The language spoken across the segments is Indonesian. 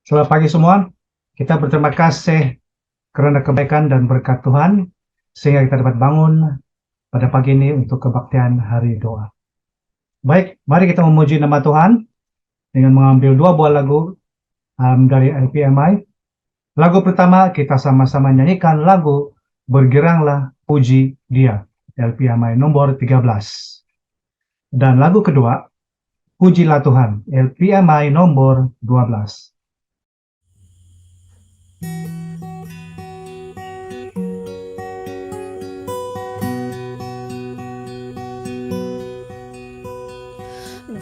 Selamat pagi semua. Kita berterima kasih karena kebaikan dan berkat Tuhan sehingga kita dapat bangun pada pagi ini untuk kebaktian hari doa. Baik, mari kita memuji nama Tuhan dengan mengambil dua buah lagu dari LPMI. Lagu pertama kita sama-sama nyanyikan lagu Bergiranglah Puji Dia, LPMI nomor 13. Dan lagu kedua, Pujilah Tuhan, LPMI nomor 12.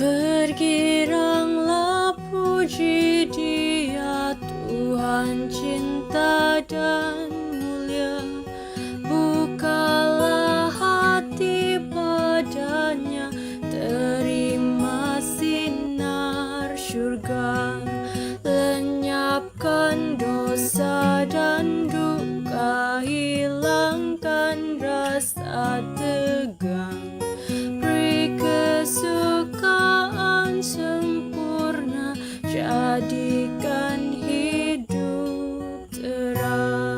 Bergiranglah puji Dia, Tuhan cinta dan mulia. Bukalah hati padanya, terima sinar surga. Lenyapkan dosa dan duka, hilangkan rasa tegang. Beri kesukaan sempurna, jadikan hidup terang.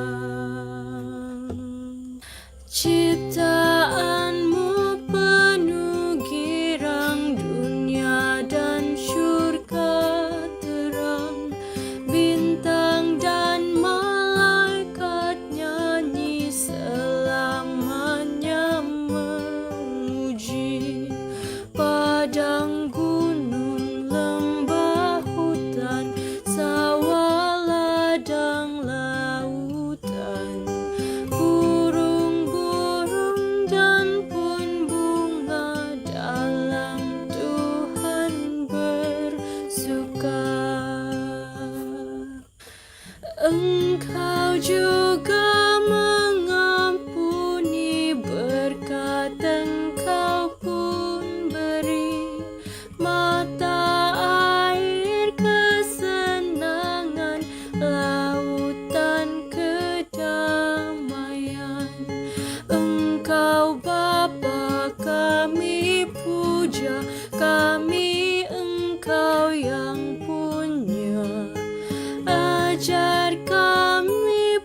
Ciptaanmu penuh girang, dunia dan syurga terang. Bintang dan malaikat nyanyi, selamanya memuji. Padang gunung, lembah hutan, sawah ladang lautan, burung-burung dan pun bunga dalam Tuhan bersuka. Engkau juga mengampuni, berkat Engkau pun beri. Mata air kesenangan, lautan kedamaian. Engkau Bapa kami puja, kami Engkau yang punya. Ajar kami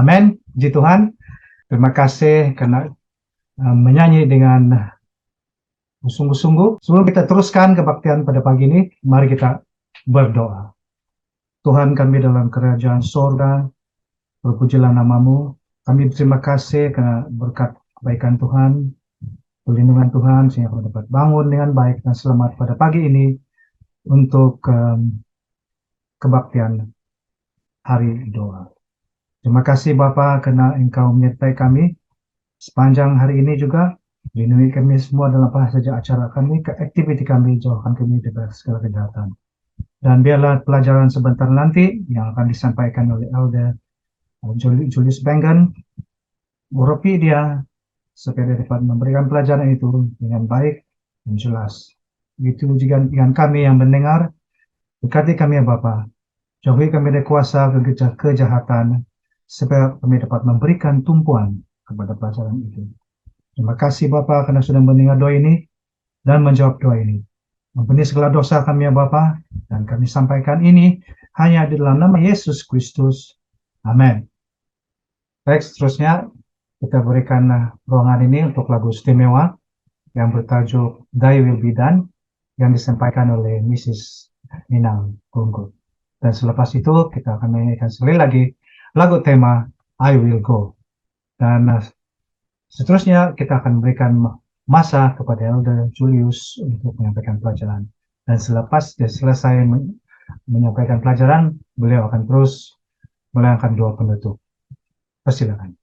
Amin. Puji Tuhan. Terima kasih karena menyanyi dengan sungguh-sungguh. Sebelum kita teruskan kebaktian pada pagi ini, mari kita berdoa. Tuhan kami dalam kerajaan sorga, berpujilah namamu. Kami berterima kasih karena berkat kebaikan Tuhan, perlindungan Tuhan, sehingga kami dapat bangun dengan baik dan selamat pada pagi ini untuk kebaktian hari doa. Terima kasih Bapa karena Engkau menyertai kami sepanjang hari ini juga. Lindungi kami semua dalam apa saja acara kami, ke aktiviti kami, jauhkan kami dari segala kejahatan. Dan biarlah pelajaran sebentar nanti yang akan disampaikan oleh Elder Julius Bengen, Boropi dia, supaya dia dapat memberikan pelajaran itu dengan baik dan jelas. Itu juga dengan kami yang mendengar, berkati kami ya Bapa, jauhi kami dari kuasa kejahatan, supaya kami dapat memberikan tumpuan kepada pelajaran itu. Terima kasih Bapa karena sudah mendengar doa ini dan menjawab doa ini. Ampuni segala dosa kami ya Bapa, dan kami sampaikan ini hanya di dalam nama Yesus Kristus. Amin. Baik, seterusnya kita berikan ruangan ini untuk lagu istimewa yang bertajuk Thy Will Be Done yang disampaikan oleh Mrs. Minang Gunggul. Dan selepas itu kita akan menyanyikan sekali lagi lagu tema I Will Go. Dan seterusnya kita akan berikan masa kepada Elder Julius untuk menyampaikan pelajaran. Dan selepas dia selesai menyampaikan pelajaran, beliau akan terus melayangkan doa penutup. Persilakan.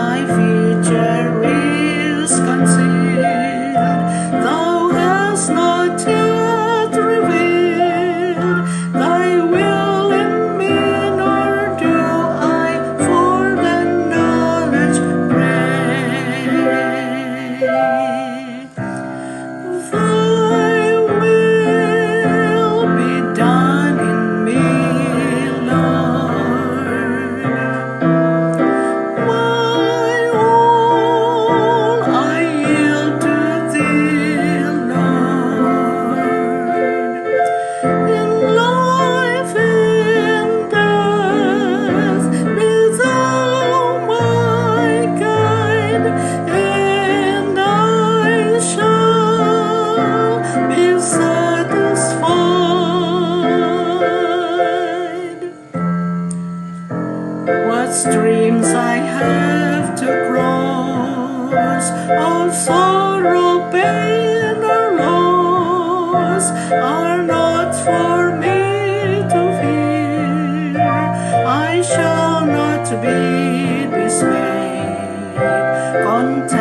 Life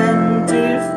and death,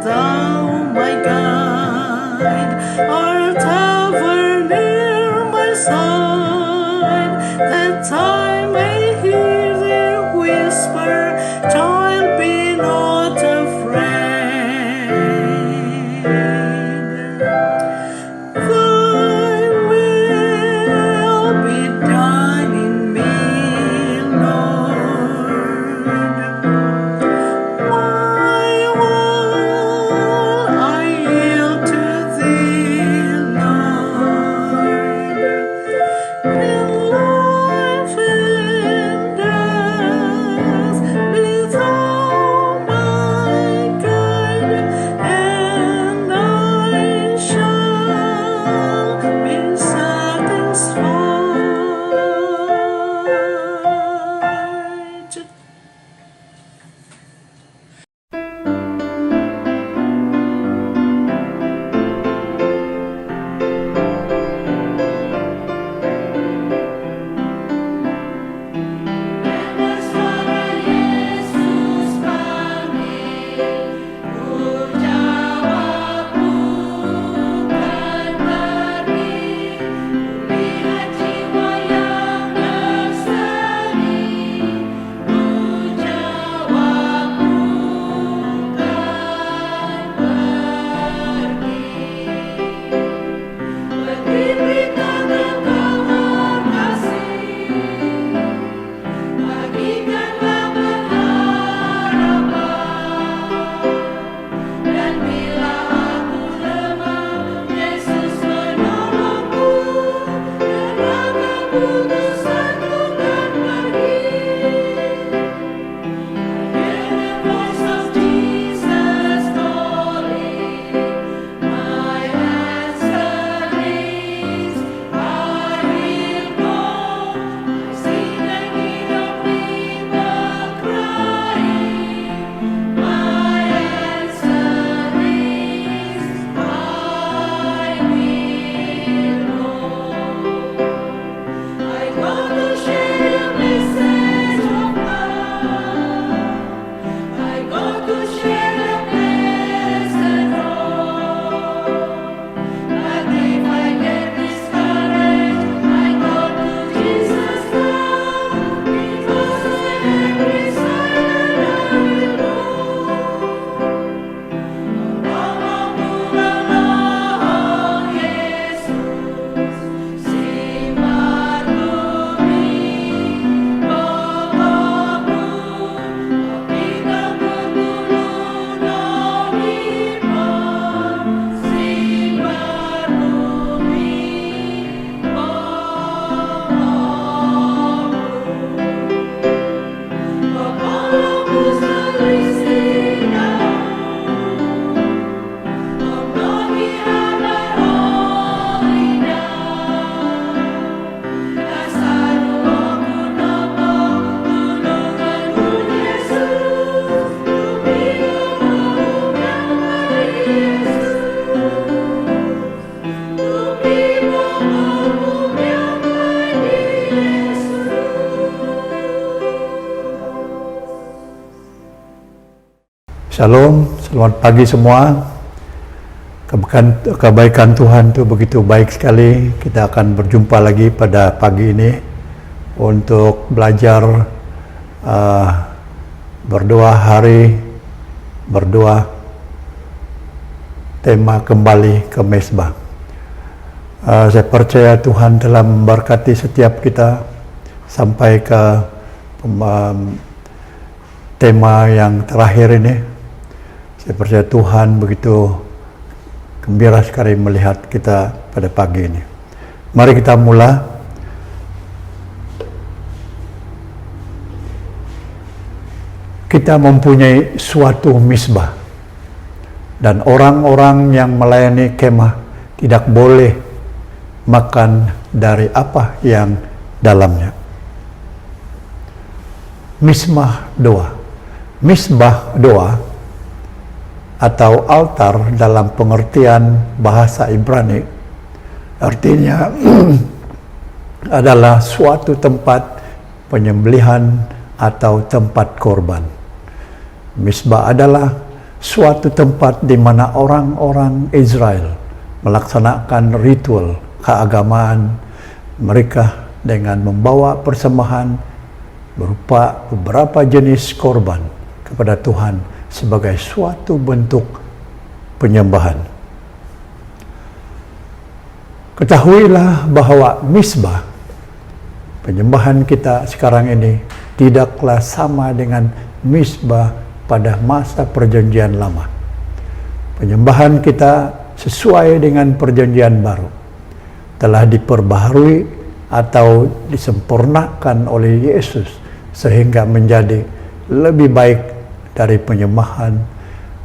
Shalom, selamat pagi semua. Kebaikan Tuhan itu begitu baik sekali. Kita akan berjumpa lagi pada pagi ini untuk belajar berdoa tema kembali ke mezbah. Saya percaya Tuhan telah memberkati setiap kita sampai ke tema yang terakhir ini. Saya percaya Tuhan begitu gembira sekali melihat kita pada pagi ini. Mari kita mulai. Kita mempunyai suatu mezbah, dan orang-orang yang melayani kemah tidak boleh makan dari apa yang dalamnya. Mezbah doa atau altar dalam pengertian bahasa Ibrani artinya adalah suatu tempat penyembelihan atau tempat korban. Mezbah adalah suatu tempat di mana orang-orang Israel melaksanakan ritual keagamaan mereka dengan membawa persembahan berupa beberapa jenis korban kepada Tuhan sebagai suatu bentuk penyembahan. Ketahuilah bahwa mezbah penyembahan kita sekarang ini tidaklah sama dengan mezbah pada masa perjanjian lama. Penyembahan kita sesuai dengan perjanjian baru telah diperbaharui atau disempurnakan oleh Yesus sehingga menjadi lebih baik dari penyembahan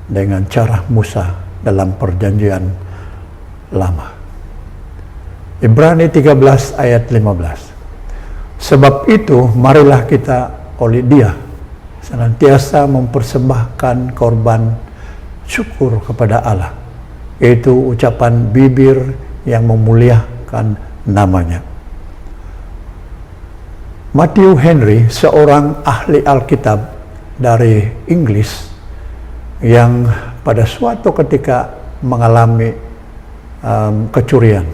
dengan cara Musa dalam perjanjian lama. Ibrani 13 ayat 15. Sebab itu marilah kita oleh Dia senantiasa mempersembahkan korban syukur kepada Allah, yaitu ucapan bibir yang memuliakan namanya. Matthew Henry, seorang ahli Alkitab dari Inggris yang pada suatu ketika mengalami kecurian.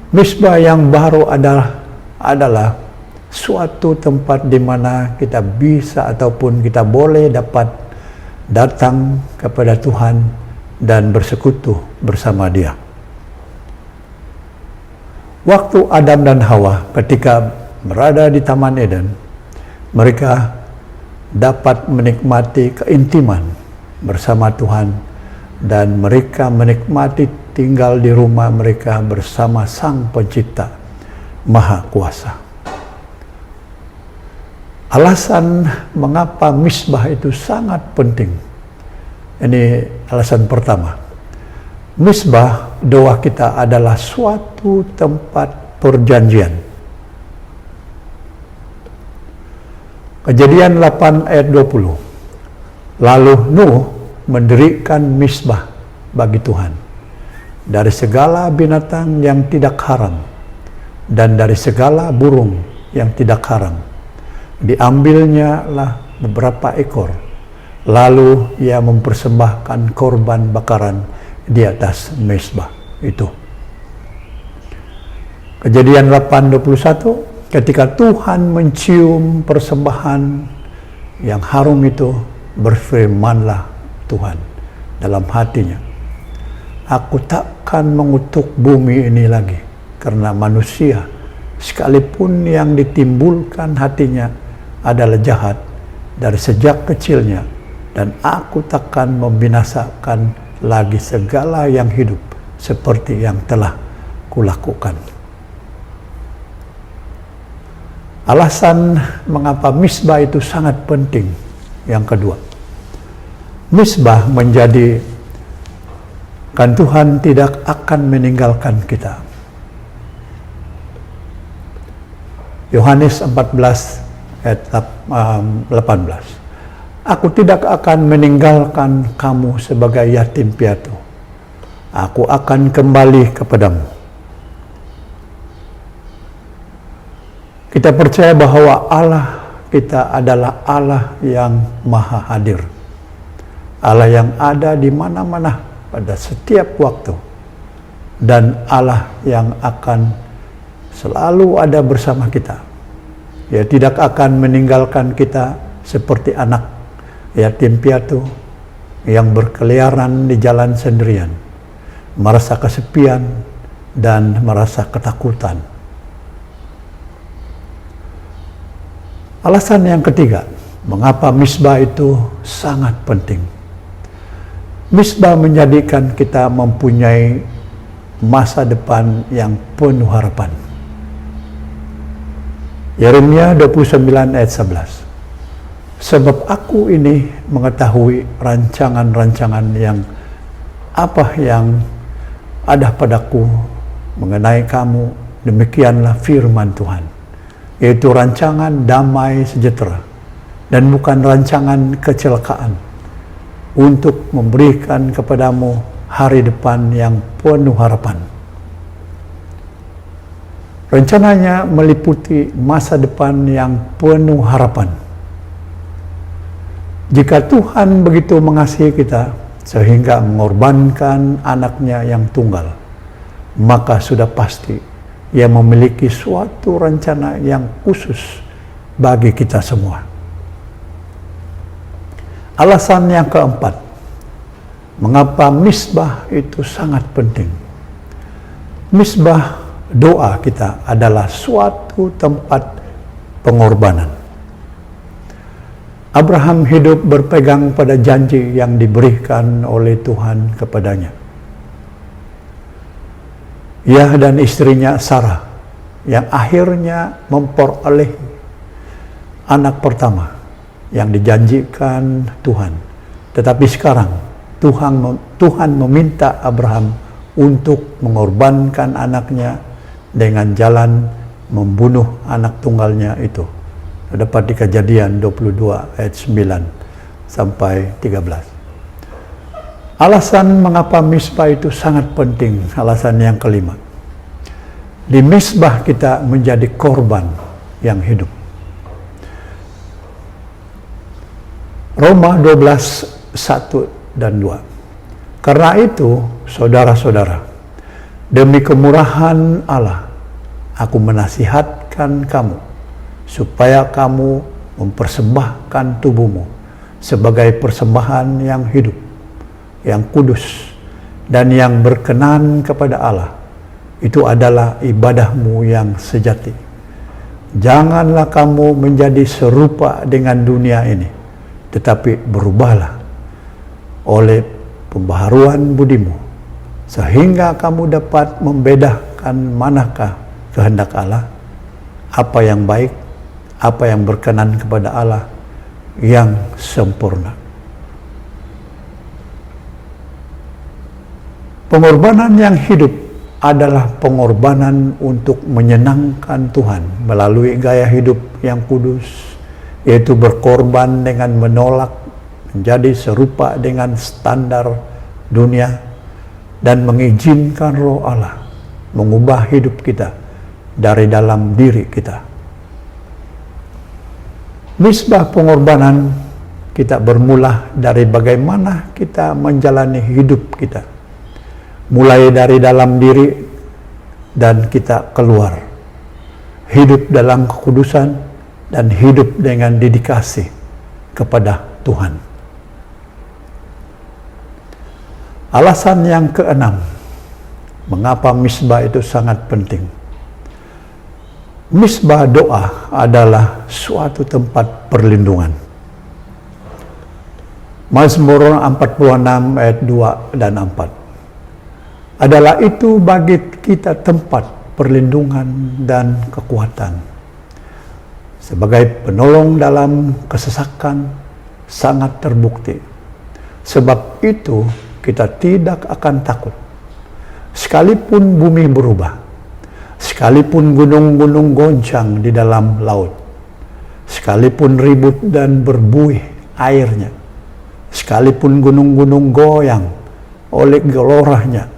Mezbah yang baru adalah suatu tempat di mana kita bisa ataupun kita boleh dapat datang kepada Tuhan dan bersekutu bersama Dia. Waktu Adam dan Hawa ketika berada di Taman Eden, mereka dapat menikmati keintiman bersama Tuhan dan mereka menikmati tinggal di rumah mereka bersama Sang Pencipta Maha Kuasa. Alasan mengapa mezbah itu sangat penting. Ini alasan pertama. Mezbah doa kita adalah suatu tempat perjanjian. Kejadian 8 ayat 20. Lalu Nuh mendirikan mezbah bagi Tuhan dari segala binatang yang tidak haram dan dari segala burung yang tidak haram. Diambilnya lah beberapa ekor, lalu ia mempersembahkan korban bakaran di atas mezbah itu. Kejadian 8:21, ketika Tuhan mencium persembahan yang harum itu, berfirmanlah Tuhan dalam hatinya, aku takkan mengutuk bumi ini lagi, karena manusia sekalipun yang ditimbulkan hatinya adalah jahat dari sejak kecilnya, dan aku takkan membinasakan lagi segala yang hidup seperti yang telah kulakukan. Alasan mengapa mezbah itu sangat penting yang kedua. Mezbah menjadi kan Tuhan tidak akan meninggalkan kita. Yohanes 14 ayat 18. Aku tidak akan meninggalkan kamu sebagai yatim piatu. Aku akan kembali kepadamu. Kita percaya bahwa Allah kita adalah Allah yang maha hadir. Allah yang ada di mana-mana pada setiap waktu. Dan Allah yang akan selalu ada bersama kita. Ia tidak akan meninggalkan kita seperti anak yatim piatu yang berkeliaran di jalan sendirian, merasa kesepian dan merasa ketakutan. Alasan yang ketiga, mengapa misbah itu sangat penting. Misbah menjadikan kita mempunyai masa depan yang penuh harapan. Yeremia 29 ayat 11. Sebab aku ini mengetahui rancangan-rancangan yang ada padaku mengenai kamu, demikianlah firman Tuhan, yaitu rancangan damai sejahtera dan bukan rancangan kecelakaan, untuk memberikan kepadamu hari depan yang penuh harapan. Rencananya meliputi masa depan yang penuh harapan. Jika Tuhan begitu mengasihi kita sehingga mengorbankan anaknya yang tunggal, maka sudah pasti Ia memiliki suatu rencana yang khusus bagi kita semua. Alasan yang keempat, mengapa misbah itu sangat penting. Misbah doa kita adalah suatu tempat pengorbanan. Abraham hidup berpegang pada janji yang diberikan oleh Tuhan kepadanya. Ia dan istrinya Sarah yang akhirnya memperoleh anak pertama yang dijanjikan Tuhan. Tetapi sekarang Tuhan meminta Abraham untuk mengorbankan anaknya dengan jalan membunuh anak tunggalnya itu. Dapat di Kejadian 22 ayat 9 sampai 13. Alasan mengapa misbah itu sangat penting, alasan yang kelima. Di misbah kita menjadi korban yang hidup. Roma 12, 1 dan 2. Karena itu, saudara-saudara, demi kemurahan Allah, aku menasihatkan kamu, supaya kamu mempersembahkan tubuhmu sebagai persembahan yang hidup, yang kudus, dan yang berkenan kepada Allah. Itu adalah ibadahmu yang sejati. Janganlah kamu menjadi serupa dengan dunia ini, tetapi berubahlah oleh pembaharuan budimu, sehingga kamu dapat membedakan manakah kehendak Allah, apa yang baik, apa yang berkenan kepada Allah, yang sempurna. Pengorbanan yang hidup adalah pengorbanan untuk menyenangkan Tuhan melalui gaya hidup yang kudus, yaitu berkorban dengan menolak menjadi serupa dengan standar dunia dan mengizinkan Roh Allah mengubah hidup kita dari dalam diri kita. Misbah pengorbanan kita bermula dari bagaimana kita menjalani hidup kita, mulai dari dalam diri dan kita keluar, hidup dalam kekudusan dan hidup dengan dedikasi kepada Tuhan. Alasan yang keenam, mengapa misbah itu sangat penting. Misbah doa adalah suatu tempat perlindungan. Mazmur 46 ayat 2 dan 4. Adalah itu bagi kita tempat perlindungan dan kekuatan. Sebagai penolong dalam kesesakan sangat terbukti. Sebab itu kita tidak akan takut. Sekalipun bumi berubah, sekalipun gunung-gunung goncang di dalam laut, sekalipun ribut dan berbuih airnya, sekalipun gunung-gunung goyang oleh gelorahnya,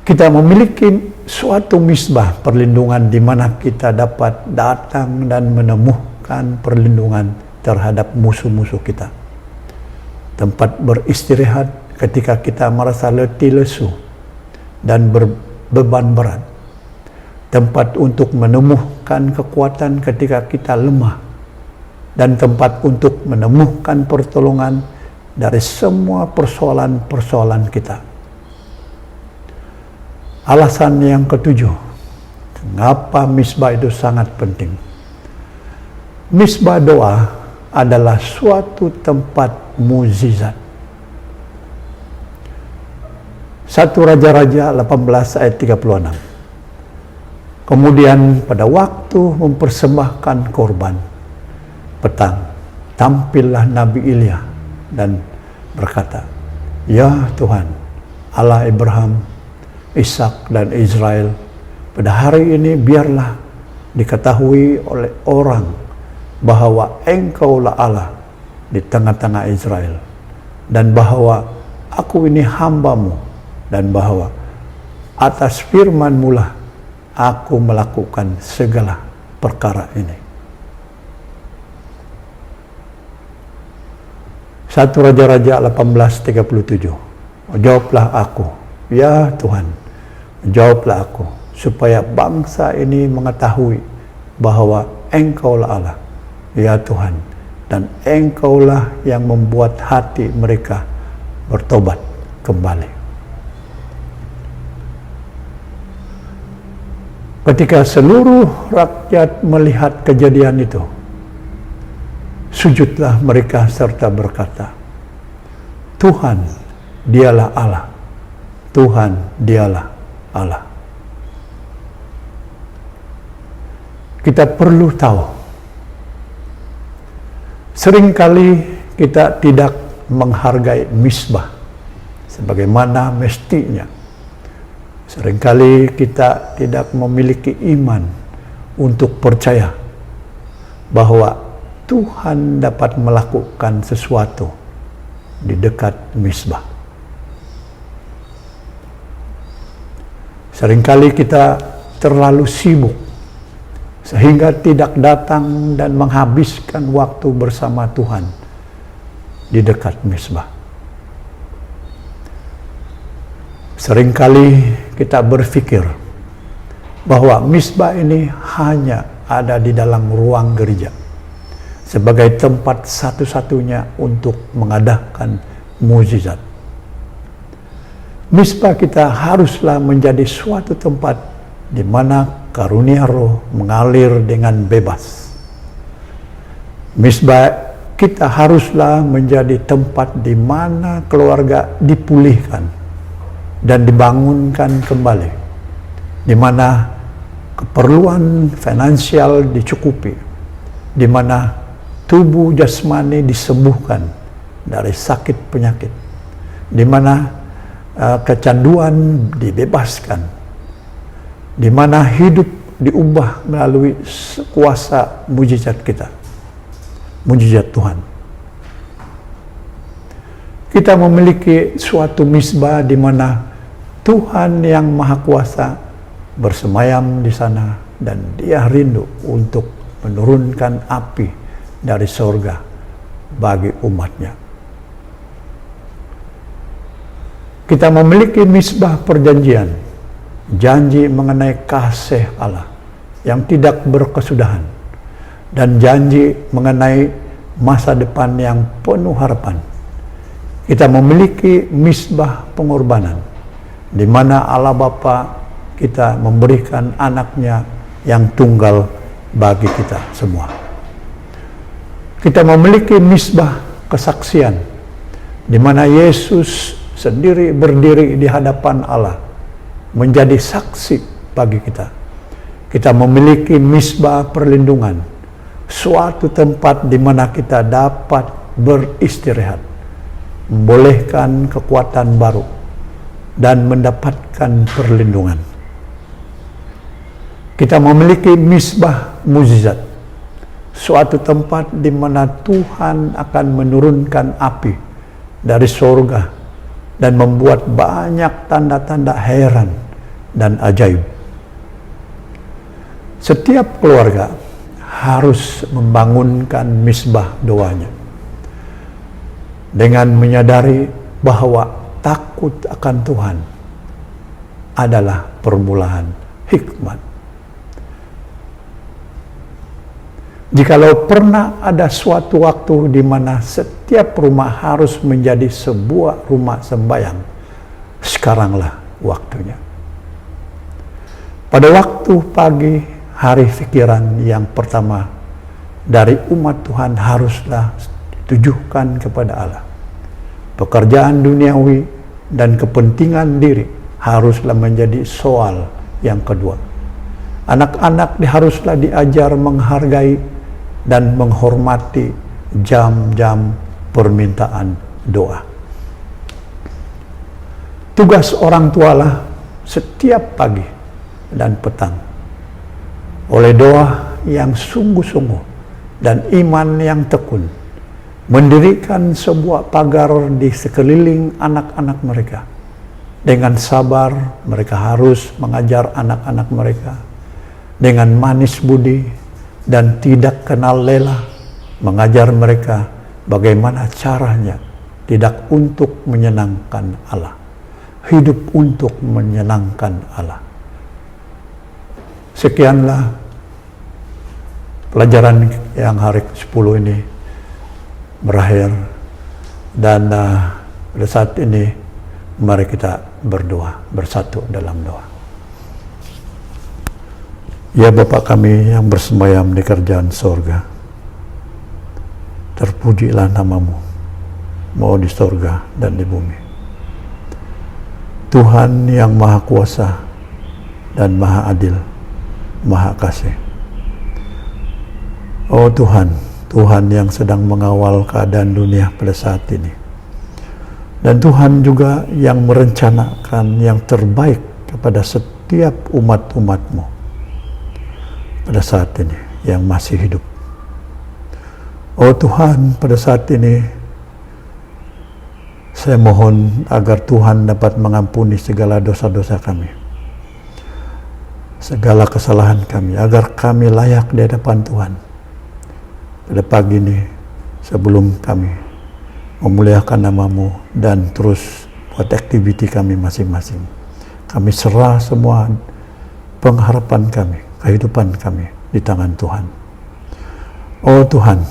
kita memiliki suatu misbah perlindungan di mana kita dapat datang dan menemukan perlindungan terhadap musuh-musuh kita. Tempat beristirahat ketika kita merasa letih lesu dan berbeban berat. Tempat untuk menemukan kekuatan ketika kita lemah. Dan tempat untuk menemukan pertolongan dari semua persoalan-persoalan kita. Alasan yang ketujuh, mengapa misbah itu sangat penting. Misbah doa adalah suatu tempat mukjizat. 1 Raja-Raja 18 ayat 36. Kemudian pada waktu mempersembahkan korban petang, tampillah Nabi Ilya dan berkata, "Ya Tuhan, Allah Abraham, Ishak dan Israel, pada hari ini biarlah diketahui oleh orang bahwa Engkaulah Allah di tengah-tengah Israel, dan bahwa aku ini hamba-Mu, dan bahwa atas firman-Mu lah aku melakukan segala perkara ini." 1 Raja-Raja 18:37. Jawablah aku, ya Tuhan, jawablah aku, supaya bangsa ini mengetahui bahwa Engkaulah Allah, ya Tuhan, dan Engkaulah yang membuat hati mereka bertobat kembali. Ketika seluruh rakyat melihat kejadian itu, sujudlah mereka serta berkata, "Tuhan, dialah Allah. Tuhan, dialah Allah." Kita perlu tahu, seringkali kita tidak menghargai misbah sebagaimana mestinya. Seringkali kita tidak memiliki iman untuk percaya bahwa Tuhan dapat melakukan sesuatu di dekat misbah. Seringkali kita terlalu sibuk sehingga tidak datang dan menghabiskan waktu bersama Tuhan di dekat misbah. Seringkali kita berpikir bahwa misbah ini hanya ada di dalam ruang gereja sebagai tempat satu-satunya untuk mengadakan mukjizat. Misbah kita haruslah menjadi suatu tempat di mana karunia Roh mengalir dengan bebas. Misbah kita haruslah menjadi tempat di mana keluarga dipulihkan dan dibangunkan kembali, di mana keperluan finansial dicukupi, di mana tubuh jasmani disembuhkan dari sakit penyakit, di mana kecanduan dibebaskan, di mana hidup diubah melalui kuasa mujizat kita, mujizat Tuhan. Kita memiliki suatu misbah di mana Tuhan yang Maha Kuasa bersemayam di sana, dan Dia rindu untuk menurunkan api dari sorga bagi umatnya. Kita memiliki misbah perjanjian, janji mengenai kasih Allah yang tidak berkesudahan, dan janji mengenai masa depan yang penuh harapan. Kita memiliki misbah pengorbanan, di mana Allah Bapa kita memberikan anaknya yang tunggal bagi kita semua. Kita memiliki misbah kesaksian, di mana Yesus sendiri berdiri di hadapan Allah menjadi saksi bagi kita. Kita memiliki misbah perlindungan, suatu tempat di mana kita dapat beristirahat, membolehkan kekuatan baru, dan mendapatkan perlindungan. Kita memiliki misbah mukjizat, suatu tempat di mana Tuhan akan menurunkan api dari surga dan membuat banyak tanda-tanda heran dan ajaib Setiap keluarga harus membangunkan misbah doanya dengan menyadari bahwa takut akan Tuhan adalah permulaan hikmat. Jikalau pernah ada suatu waktu di mana setiap rumah harus menjadi sebuah rumah sembahyang, sekaranglah waktunya. Pada waktu pagi hari pikiran yang pertama dari umat Tuhan haruslah ditujukan kepada Allah. Pekerjaan duniawi dan kepentingan diri haruslah menjadi soal yang kedua. Anak-anak haruslah diajar menghargai dan menghormati jam-jam permintaan doa. Tugas orang tualah setiap pagi dan petang oleh doa yang sungguh-sungguh dan iman yang tekun mendirikan sebuah pagar di sekeliling anak-anak mereka. Dengan sabar mereka harus mengajar anak-anak mereka dengan manis budi dan tidak kenal lelah, mengajar mereka bagaimana caranya tidak untuk menyenangkan Allah, hidup untuk menyenangkan Allah. Sekianlah pelajaran yang hari ke-10 ini berakhir, dan pada saat ini mari kita berdoa, bersatu dalam doa. Ya Bapa kami yang bersemayam di kerajaan sorga, terpujilah namamu, mau di sorga dan di bumi. Tuhan yang maha kuasa dan maha adil, maha kasih. Oh Tuhan, Tuhan yang sedang mengawal keadaan dunia pada saat ini. Dan Tuhan juga yang merencanakan yang terbaik kepada setiap umat-umat-Mu pada saat ini yang masih hidup. Oh Tuhan, pada saat ini saya mohon agar Tuhan dapat mengampuni segala dosa-dosa kami, segala kesalahan kami, agar kami layak di hadapan Tuhan pada pagi ini, sebelum kami memuliakan nama-Mu dan terus buat aktiviti kami masing-masing. Kami serah semua pengharapan kami, kehidupan kami di tangan Tuhan. Oh Tuhan,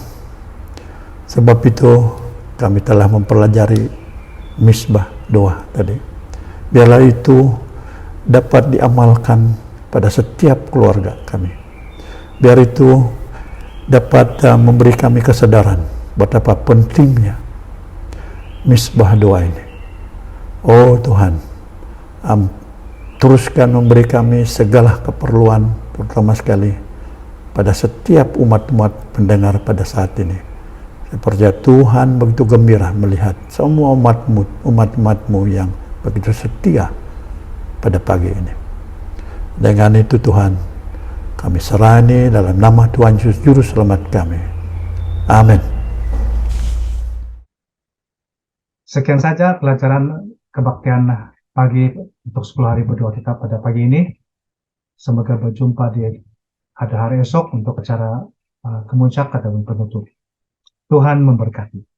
sebab itu kami telah mempelajari misbah doa tadi. Biarlah itu dapat diamalkan pada setiap keluarga kami. Biar itu dapat memberi kami kesadaran betapa pentingnya misbah doa ini. Oh Tuhan, teruskan memberi kami segala keperluan, terutama sekali pada setiap umat-umat pendengar pada saat ini. Saya percaya Tuhan begitu gembira melihat semua umat-umat-Mu yang begitu setia pada pagi ini. Dengan itu Tuhan, kami serahkan dalam nama Tuhan Yesus Juru Selamat kami. Amin. Sekian saja pelajaran kebaktian pagi untuk 10 hari berdoa kita pada pagi ini. Semoga berjumpa di pada hari esok untuk acara kemuncak ataupun penutup. Tuhan memberkati.